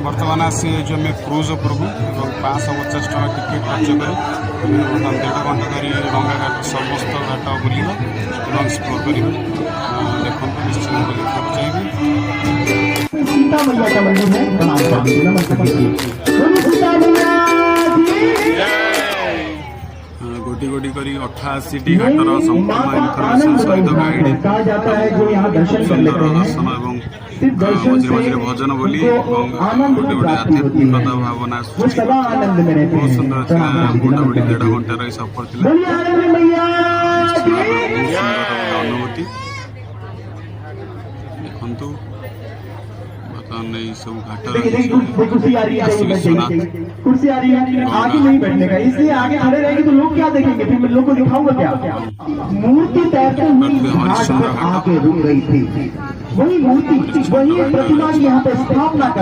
बर्तमान आसी जो आम क्रुज उपरकू 550 टका टिकेट खर्च कर 1.5 घंटा धरी रंगा घाट समस्त घाट बुलवा और एक्सप्लोर कर देखो निश्चित देखा चाहिए। सीता मैया का मंदिर है, प्रणाम करिए, नमस्ते कीजिए। गोटी गोटी करी 88 घाटर संपूर्ण इनफर्मेशन सहित गाइड कहा जाता है जो यहाँ दर्शन कर लेते हैं दर्शन और मझे मझे भजन बोली गोटे गोटे आध्यात्मिकता भावना बहुत सुंदर गोटे गोटे 1.5 घंटार सफर थी अनुभूति देखु बर्तमान ये सब घाट कुर्सी आ रही है, कुर्सी आ रही है, आगे नहीं बैठने का, इसलिए आगे खड़े रहेंगे तो लोग क्या देखेंगे, फिर लोग को दिखाऊंगा क्या। मूर्ति तैरते हुई घाट पर आके रुक गई थी, वही मूर्ति वही प्रतिमा की यहाँ पे स्थापना कराई।